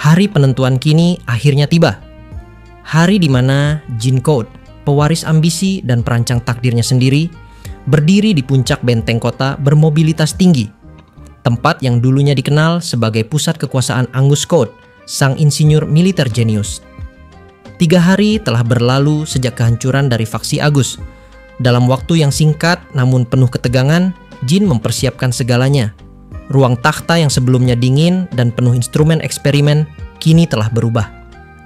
Hari penentuan kini akhirnya tiba. Hari di mana Jin Code, pewaris ambisi dan perancang takdirnya sendiri, berdiri di puncak benteng kota bermobilitas tinggi. Tempat yang dulunya dikenal sebagai pusat kekuasaan Angus Code, sang insinyur militer jenius. 3 hari telah berlalu sejak kehancuran dari faksi Agus. Dalam waktu yang singkat namun penuh ketegangan, Jin mempersiapkan segalanya. Ruang takhta yang sebelumnya dingin dan penuh instrumen eksperimen kini telah berubah.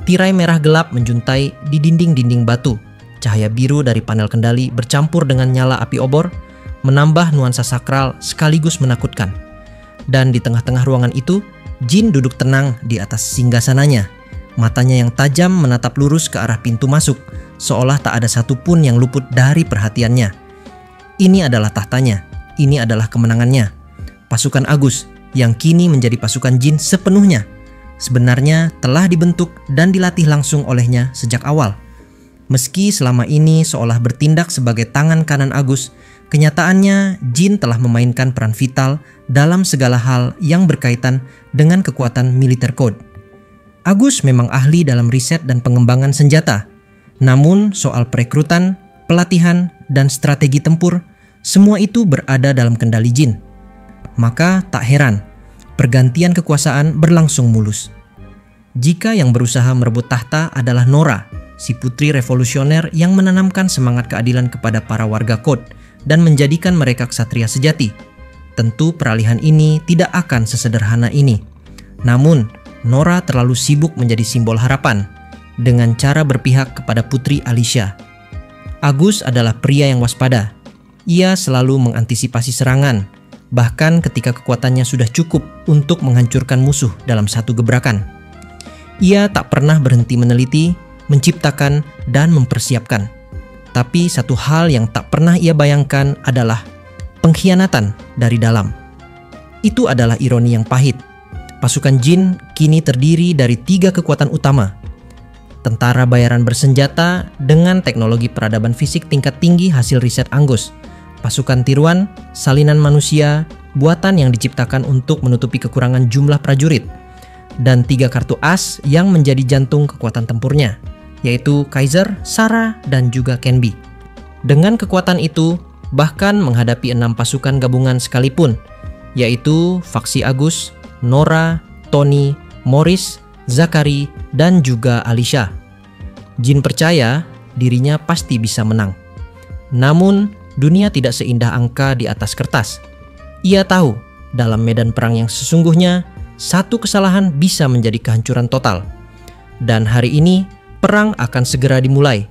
Tirai merah gelap menjuntai di dinding-dinding batu. Cahaya biru dari panel kendali bercampur dengan nyala api obor, menambah nuansa sakral sekaligus menakutkan. Dan di tengah-tengah ruangan itu, Jin duduk tenang di atas singgasananya. Matanya yang tajam menatap lurus ke arah pintu masuk, seolah tak ada satupun yang luput dari perhatiannya. Ini adalah tahtanya, ini adalah kemenangannya. Pasukan Agus yang kini menjadi pasukan Jin sepenuhnya sebenarnya telah dibentuk dan dilatih langsung olehnya sejak awal. Meski selama ini seolah bertindak sebagai tangan kanan Agus, kenyataannya Jin telah memainkan peran vital dalam segala hal yang berkaitan dengan kekuatan militer Code. Agus memang ahli dalam riset dan pengembangan senjata, namun soal perekrutan, pelatihan, dan strategi tempur, semua itu berada dalam kendali Jin. Maka tak heran, pergantian kekuasaan berlangsung mulus. Jika yang berusaha merebut tahta adalah Nora, si putri revolusioner yang menanamkan semangat keadilan kepada para warga Code dan menjadikan mereka ksatria sejati, tentu peralihan ini tidak akan sesederhana ini. Namun, Nora terlalu sibuk menjadi simbol harapan dengan cara berpihak kepada putri Alicia. Agus adalah pria yang waspada. Ia selalu mengantisipasi serangan, bahkan ketika kekuatannya sudah cukup untuk menghancurkan musuh dalam satu gebrakan. Ia tak pernah berhenti meneliti, menciptakan, dan mempersiapkan. Tapi satu hal yang tak pernah ia bayangkan adalah pengkhianatan dari dalam. Itu adalah ironi yang pahit. Pasukan Jin kini terdiri dari 3 kekuatan utama. Tentara bayaran bersenjata dengan teknologi peradaban fisik tingkat tinggi hasil riset Angus. Pasukan tiruan, salinan manusia, buatan yang diciptakan untuk menutupi kekurangan jumlah prajurit. Dan 3 kartu as yang menjadi jantung kekuatan tempurnya, yaitu Kaiser, Sarah, dan juga Kenby. Dengan kekuatan itu, bahkan menghadapi 6 pasukan gabungan sekalipun, yaitu faksi Agus, Nora, Tony, Morris, Zachary, dan juga Alicia. Jin percaya dirinya pasti bisa menang. Namun, dunia tidak seindah angka di atas kertas. Ia tahu, dalam medan perang yang sesungguhnya, satu kesalahan bisa menjadi kehancuran total. Dan hari ini, perang akan segera dimulai.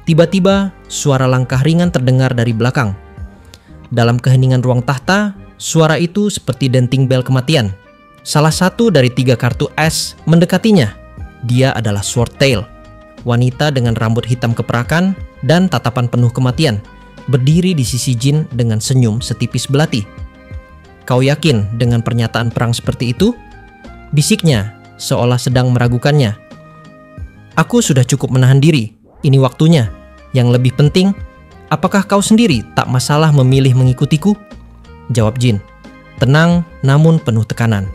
Tiba-tiba, suara langkah ringan terdengar dari belakang. Dalam keheningan ruang tahta, suara itu seperti denting bel kematian. Salah satu dari 3 kartu as mendekatinya. Dia adalah Swordtail, wanita dengan rambut hitam keperakan dan tatapan penuh kematian, berdiri di sisi Jin dengan senyum setipis belati. "Kau yakin dengan pernyataan perang seperti itu?" bisiknya, seolah sedang meragukannya. "Aku sudah cukup menahan diri, ini waktunya. Yang lebih penting, apakah kau sendiri tak masalah memilih mengikutiku?" jawab Jin, tenang namun penuh tekanan.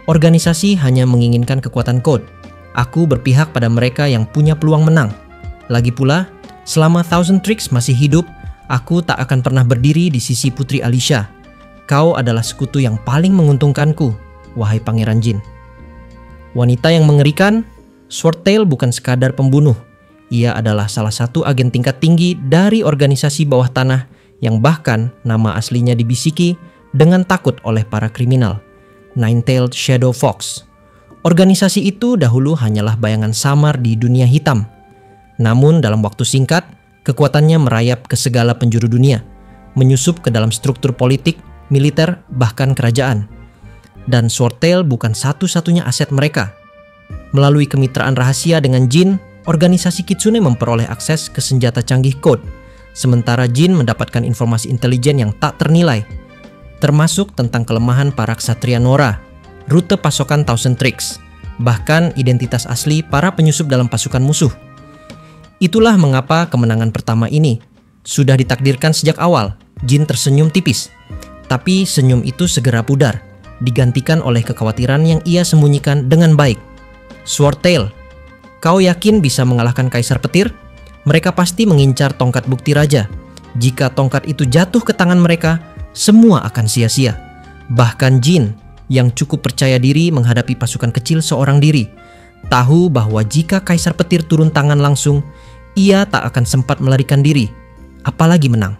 "Organisasi hanya menginginkan kekuatan Code. Aku berpihak pada mereka yang punya peluang menang. Lagi pula, selama Thousand Tricks masih hidup, aku tak akan pernah berdiri di sisi Putri Alicia. Kau adalah sekutu yang paling menguntungkanku, wahai Pangeran Jin." Wanita yang mengerikan, Swordtail bukan sekadar pembunuh. Ia adalah salah satu agen tingkat tinggi dari organisasi bawah tanah yang bahkan nama aslinya dibisiki dengan takut oleh para kriminal, Nine-Tailed Shadow Fox. Organisasi itu dahulu hanyalah bayangan samar di dunia hitam. Namun dalam waktu singkat, kekuatannya merayap ke segala penjuru dunia, menyusup ke dalam struktur politik, militer, bahkan kerajaan. Dan Swordtail bukan satu-satunya aset mereka. Melalui kemitraan rahasia dengan Jin, organisasi Kitsune memperoleh akses ke senjata canggih Code, sementara Jin mendapatkan informasi intelijen yang tak ternilai, termasuk tentang kelemahan para ksatria Nora, rute pasokan Thousand Tricks, bahkan identitas asli para penyusup dalam pasukan musuh. Itulah mengapa kemenangan pertama ini sudah ditakdirkan sejak awal. Jin tersenyum tipis, tapi senyum itu segera pudar. digantikan oleh kekhawatiran yang ia sembunyikan dengan baik. Swordtail, kau yakin bisa mengalahkan Kaisar Petir? Mereka pasti mengincar tongkat bukti raja. Jika tongkat itu jatuh ke tangan mereka, semua akan sia-sia. Bahkan Jin, yang cukup percaya diri menghadapi pasukan kecil seorang diri, tahu bahwa jika Kaisar Petir turun tangan langsung, ia tak akan sempat melarikan diri, apalagi menang.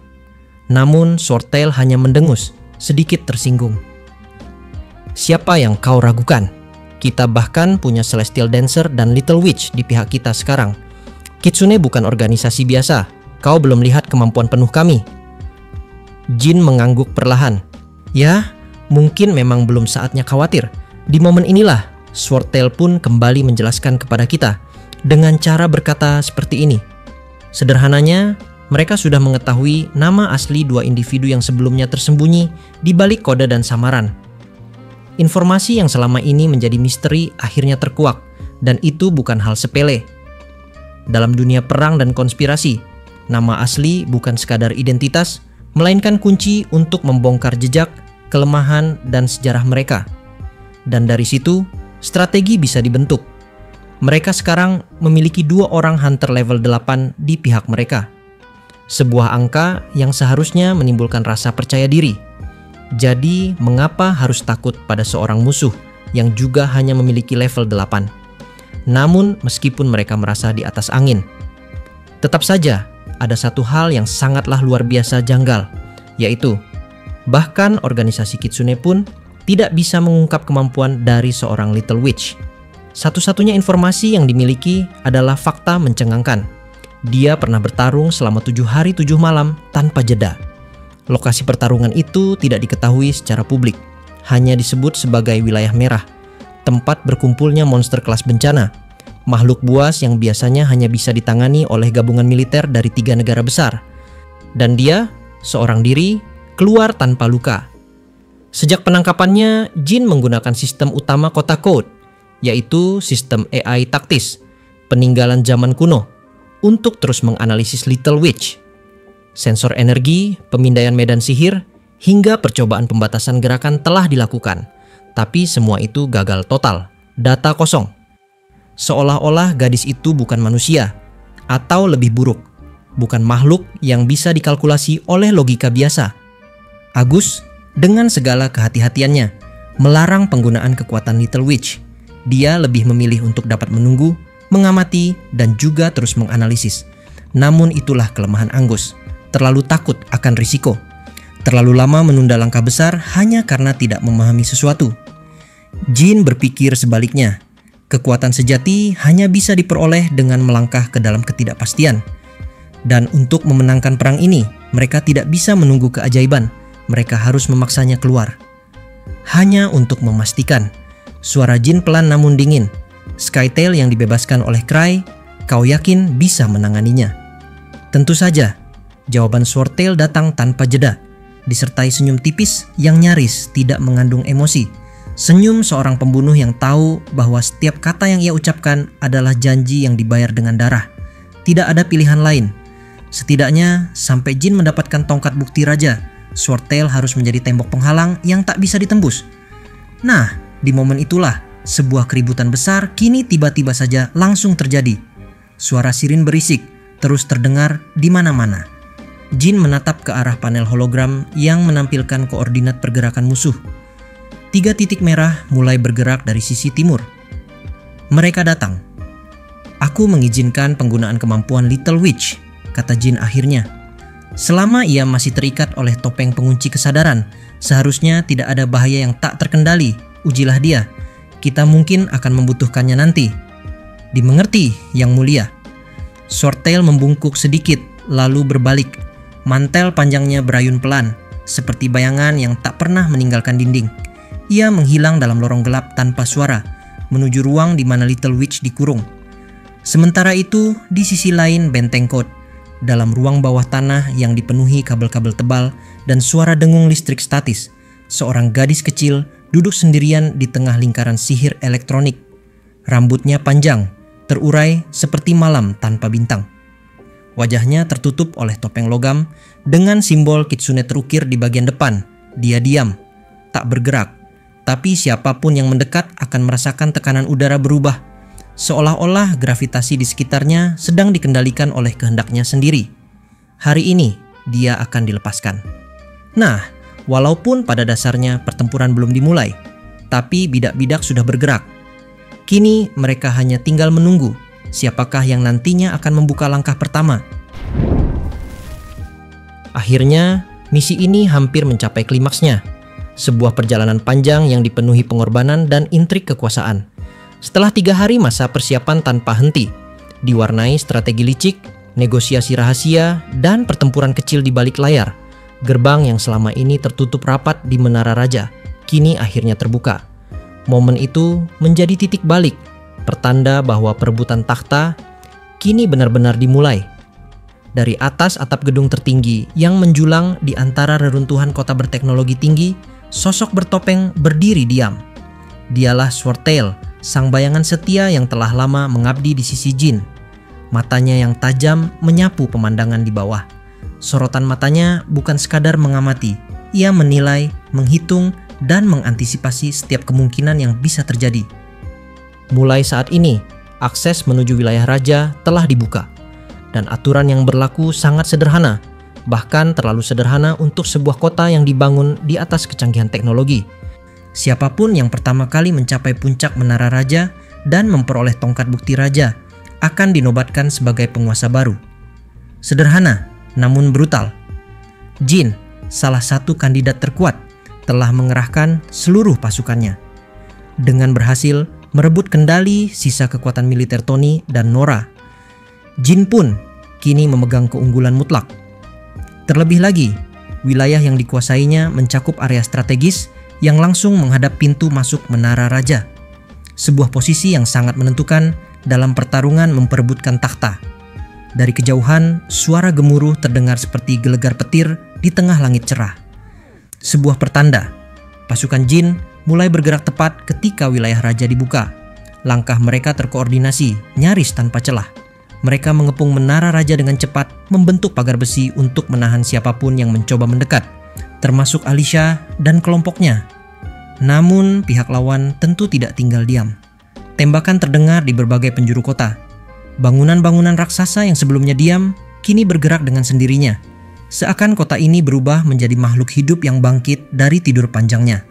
Namun Swordtail hanya mendengus, sedikit tersinggung. Siapa yang kau ragukan? Kita bahkan punya Celestial Dancer dan Little Witch di pihak kita sekarang. Kitsune bukan organisasi biasa. Kau belum lihat kemampuan penuh kami. Jin mengangguk perlahan. Ya, mungkin memang belum saatnya khawatir. Di momen inilah, Swordtail pun kembali menjelaskan kepada kita dengan cara berkata seperti ini. Sederhananya, mereka sudah mengetahui nama asli dua individu yang sebelumnya tersembunyi di balik kode dan samaran. Informasi yang selama ini menjadi misteri akhirnya terkuak, dan itu bukan hal sepele. Dalam dunia perang dan konspirasi, nama asli bukan sekadar identitas, melainkan kunci untuk membongkar jejak, kelemahan, dan sejarah mereka. Dan dari situ, strategi bisa dibentuk. Mereka sekarang memiliki 2 orang hunter level 8 di pihak mereka. Sebuah angka yang seharusnya menimbulkan rasa percaya diri. Jadi, mengapa harus takut pada seorang musuh yang juga hanya memiliki level 8? Namun, meskipun mereka merasa di atas angin, tetap saja ada satu hal yang sangatlah luar biasa janggal, yaitu bahkan organisasi Kitsune pun tidak bisa mengungkap kemampuan dari seorang Little Witch. Satu-satunya informasi yang dimiliki adalah fakta mencengangkan. Dia pernah bertarung selama 7 hari 7 malam tanpa jeda. Lokasi pertarungan itu tidak diketahui secara publik, hanya disebut sebagai wilayah merah, tempat berkumpulnya monster kelas bencana, makhluk buas yang biasanya hanya bisa ditangani oleh gabungan militer dari 3 negara besar. Dan dia, seorang diri, keluar tanpa luka. Sejak penangkapannya, Jin menggunakan sistem utama kota Code, yaitu sistem AI taktis, peninggalan zaman kuno, untuk terus menganalisis Little Witch. Sensor energi, pemindaian medan sihir, hingga percobaan pembatasan gerakan telah dilakukan. Tapi semua itu gagal total, data kosong. Seolah-olah gadis itu bukan manusia, atau lebih buruk, bukan makhluk yang bisa dikalkulasi oleh logika biasa. Agus, dengan segala kehati-hatiannya, melarang penggunaan kekuatan Little Witch. Dia lebih memilih untuk dapat menunggu, mengamati, dan juga terus menganalisis. Namun itulah kelemahan Angus, terlalu takut akan risiko. Terlalu lama menunda langkah besar hanya karena tidak memahami sesuatu. Jin berpikir sebaliknya. Kekuatan sejati hanya bisa diperoleh dengan melangkah ke dalam ketidakpastian. Dan untuk memenangkan perang ini, mereka tidak bisa menunggu keajaiban. Mereka harus memaksanya keluar. Hanya untuk memastikan. Suara Jin pelan namun dingin. Skytail yang dibebaskan oleh Cry, kau yakin bisa menanganinya? Tentu saja. Jawaban Swordtail datang tanpa jeda, disertai senyum tipis yang nyaris tidak mengandung emosi. Senyum seorang pembunuh yang tahu bahwa setiap kata yang ia ucapkan adalah janji yang dibayar dengan darah. Tidak ada pilihan lain. Setidaknya sampai Jin mendapatkan tongkat bukti raja, Swordtail harus menjadi tembok penghalang yang tak bisa ditembus. Nah, di momen itulah sebuah keributan besar kini tiba-tiba saja langsung terjadi. Suara sirin berisik terus terdengar di mana-mana. Jin menatap ke arah panel hologram yang menampilkan koordinat pergerakan musuh. 3 titik merah mulai bergerak dari sisi timur. Mereka datang. Aku mengizinkan penggunaan kemampuan Little Witch, kata Jin akhirnya. Selama ia masih terikat oleh topeng pengunci kesadaran, seharusnya tidak ada bahaya yang tak terkendali. Ujilah dia. Kita mungkin akan membutuhkannya nanti. Dimengerti, Yang Mulia. Swordtail membungkuk sedikit, lalu berbalik. Mantel panjangnya berayun pelan, seperti bayangan yang tak pernah meninggalkan dinding. Ia menghilang dalam lorong gelap tanpa suara, menuju ruang di mana Little Witch dikurung. Sementara itu, di sisi lain benteng Code, dalam ruang bawah tanah yang dipenuhi kabel-kabel tebal dan suara dengung listrik statis, seorang gadis kecil duduk sendirian di tengah lingkaran sihir elektronik. Rambutnya panjang, terurai seperti malam tanpa bintang. Wajahnya tertutup oleh topeng logam dengan simbol Kitsune terukir di bagian depan. Dia diam, tak bergerak, Tapi siapapun yang mendekat akan merasakan tekanan udara berubah, seolah-olah gravitasi di sekitarnya sedang dikendalikan oleh kehendaknya sendiri. Hari ini dia akan dilepaskan. Nah, walaupun pada dasarnya pertempuran belum dimulai, tapi bidak-bidak sudah bergerak. Kini mereka hanya tinggal menunggu siapakah yang nantinya akan membuka langkah pertama. Akhirnya, misi ini hampir mencapai klimaksnya. Sebuah perjalanan panjang yang dipenuhi pengorbanan dan intrik kekuasaan. Setelah 3 hari masa persiapan tanpa henti, diwarnai strategi licik, negosiasi rahasia, dan pertempuran kecil di balik layar, gerbang yang selama ini tertutup rapat di Menara Raja, kini akhirnya terbuka. Momen itu menjadi titik balik, pertanda bahwa perebutan takhta kini benar-benar dimulai. Dari atas atap gedung tertinggi yang menjulang di antara reruntuhan kota berteknologi tinggi, sosok bertopeng berdiri diam. Dialah Swordtail, sang bayangan setia yang telah lama mengabdi di sisi Jin. Matanya yang tajam menyapu pemandangan di bawah. Sorotan matanya bukan sekadar mengamati, ia menilai, menghitung, dan mengantisipasi setiap kemungkinan yang bisa terjadi. Mulai saat ini, akses menuju wilayah raja telah dibuka. Dan aturan yang berlaku sangat sederhana, bahkan terlalu sederhana untuk sebuah kota yang dibangun di atas kecanggihan teknologi. Siapapun yang pertama kali mencapai puncak Menara Raja dan memperoleh tongkat bukti raja akan dinobatkan sebagai penguasa baru. Sederhana, namun brutal. Jin, salah satu kandidat terkuat, telah mengerahkan seluruh pasukannya. Dengan berhasil merebut kendali sisa kekuatan militer Tony dan Nora, Jin pun kini memegang keunggulan mutlak. Terlebih lagi, wilayah yang dikuasainya mencakup area strategis yang langsung menghadap pintu masuk Menara Raja. Sebuah posisi yang sangat menentukan dalam pertarungan memperebutkan takhta. Dari kejauhan, suara gemuruh terdengar seperti gelegar petir di tengah langit cerah. Sebuah pertanda, pasukan Jin mulai bergerak tepat ketika wilayah raja dibuka. Langkah mereka terkoordinasi, nyaris tanpa celah. Mereka mengepung Menara Raja dengan cepat, membentuk pagar besi untuk menahan siapapun yang mencoba mendekat, termasuk Alicia dan kelompoknya. Namun, pihak lawan tentu tidak tinggal diam. Tembakan terdengar di berbagai penjuru kota. Bangunan-bangunan raksasa yang sebelumnya diam, kini bergerak dengan sendirinya. Seakan kota ini berubah menjadi makhluk hidup yang bangkit dari tidur panjangnya.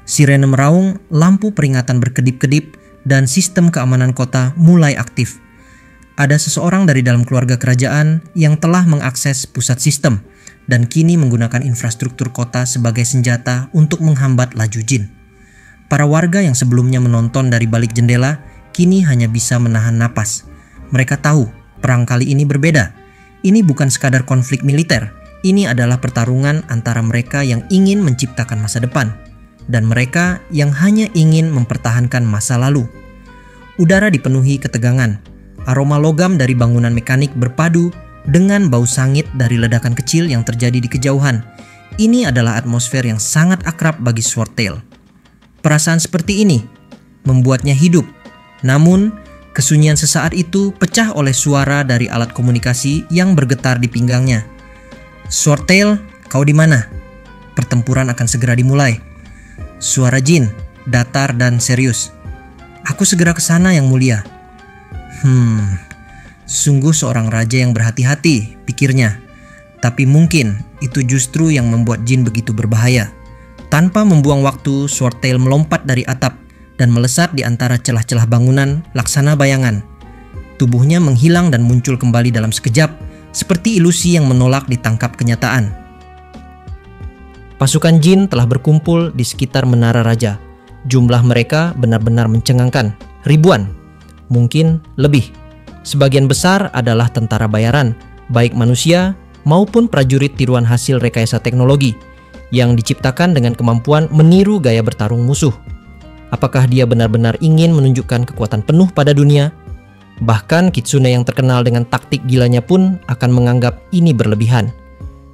Sirene meraung, lampu peringatan berkedip-kedip, dan sistem keamanan kota mulai aktif. Ada seseorang dari dalam keluarga kerajaan yang telah mengakses pusat sistem dan kini menggunakan infrastruktur kota sebagai senjata untuk menghambat laju Jin. Para warga yang sebelumnya menonton dari balik jendela kini hanya bisa menahan napas. Mereka tahu perang kali ini berbeda. Ini bukan sekadar konflik militer. Ini adalah pertarungan antara mereka yang ingin menciptakan masa depan dan mereka yang hanya ingin mempertahankan masa lalu. Udara dipenuhi ketegangan. Aroma logam dari bangunan mekanik berpadu dengan bau sangit dari ledakan kecil yang terjadi di kejauhan. Ini adalah atmosfer yang sangat akrab bagi Swordtail. Perasaan seperti ini membuatnya hidup. Namun, kesunyian sesaat itu pecah oleh suara dari alat komunikasi yang bergetar di pinggangnya. "Swordtail, kau di mana? Pertempuran akan segera dimulai." Suara Jin, datar dan serius. "Aku segera ke sana, Yang Mulia." Sungguh seorang raja yang berhati-hati, pikirnya. Tapi mungkin itu justru yang membuat Jin begitu berbahaya. Tanpa membuang waktu, Swordtail melompat dari atap dan melesat di antara celah-celah bangunan laksana bayangan. Tubuhnya menghilang dan muncul kembali dalam sekejap, seperti ilusi yang menolak ditangkap kenyataan. Pasukan Jin telah berkumpul di sekitar Menara Raja. Jumlah mereka benar-benar mencengangkan, ribuan. Mungkin lebih. Sebagian besar adalah tentara bayaran, baik manusia maupun prajurit tiruan hasil rekayasa teknologi yang diciptakan dengan kemampuan meniru gaya bertarung musuh. Apakah dia benar-benar ingin menunjukkan kekuatan penuh pada dunia? Bahkan Kitsune yang terkenal dengan taktik gilanya pun akan menganggap ini berlebihan.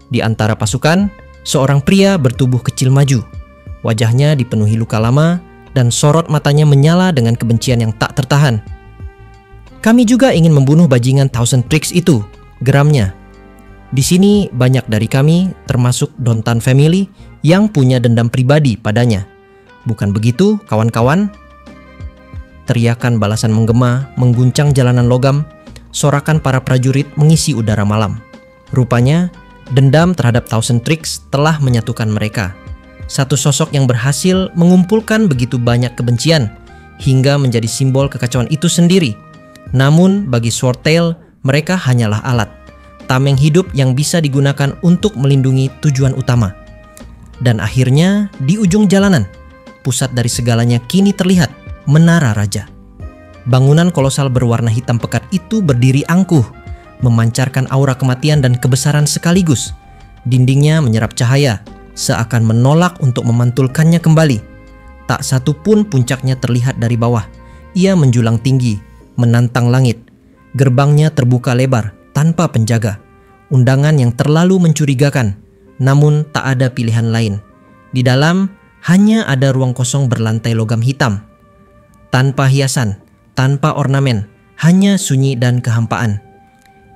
Di antara pasukan, seorang pria bertubuh kecil maju. Wajahnya dipenuhi luka lama dan sorot matanya menyala dengan kebencian yang tak tertahan. "Kami juga ingin membunuh bajingan Thousand Tricks itu," geramnya. "Di sini banyak dari kami, termasuk Dontan Family, yang punya dendam pribadi padanya. Bukan begitu, kawan-kawan? Teriakan balasan menggema, mengguncang jalanan logam, sorakan para prajurit mengisi udara malam. Rupanya, dendam terhadap Thousand Tricks telah menyatukan mereka. Satu sosok yang berhasil mengumpulkan begitu banyak kebencian, hingga menjadi simbol kekacauan itu sendiri. Namun, bagi Swordtail, mereka hanyalah alat, tameng hidup yang bisa digunakan untuk melindungi tujuan utama. Dan akhirnya, di ujung jalanan, pusat dari segalanya kini terlihat, Menara Raja. Bangunan kolosal berwarna hitam pekat itu berdiri angkuh, memancarkan aura kematian dan kebesaran sekaligus. Dindingnya menyerap cahaya, seakan menolak untuk memantulkannya kembali. Tak satu pun puncaknya terlihat dari bawah. Ia menjulang tinggi, menantang langit. Gerbangnya terbuka lebar, tanpa penjaga. Undangan yang terlalu mencurigakan, namun tak ada pilihan lain. Di dalam, hanya ada ruang kosong berlantai logam hitam. Tanpa hiasan, tanpa ornamen, hanya sunyi dan kehampaan.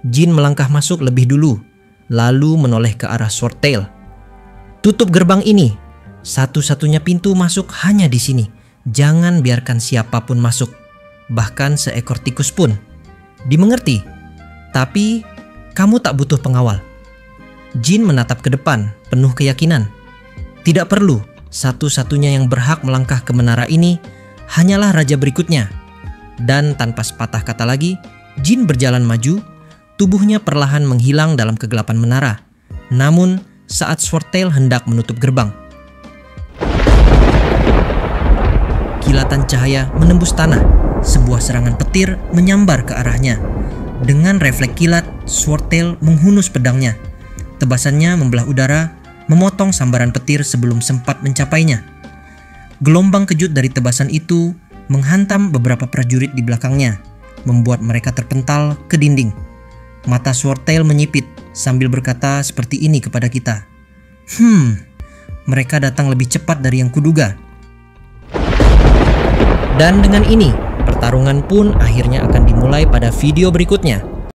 Jin melangkah masuk lebih dulu, lalu menoleh ke arah Swordtail. "Tutup gerbang ini. Satu-satunya pintu masuk hanya di sini. Jangan biarkan siapapun masuk, bahkan seekor tikus pun. Dimengerti? Tapi kamu tak butuh pengawal." Jin menatap ke depan, penuh keyakinan. Tidak perlu. Satu-satunya yang berhak melangkah ke menara ini hanyalah raja berikutnya. Dan tanpa sepatah kata lagi, Jin berjalan maju. Tubuhnya perlahan menghilang dalam kegelapan menara. Namun, saat Swordtail hendak menutup gerbang, kilatan cahaya menembus tanah. Sebuah serangan petir menyambar ke arahnya. Dengan refleks kilat, Swordtail menghunus pedangnya. Tebasannya membelah udara, memotong sambaran petir sebelum sempat mencapainya. Gelombang kejut dari tebasan itu menghantam beberapa prajurit di belakangnya, membuat mereka terpental ke dinding. Mata Swordtail menyipit sambil berkata seperti ini kepada kita. Mereka datang lebih cepat dari yang kuduga." Dan dengan ini, pertarungan pun akhirnya akan dimulai pada video berikutnya.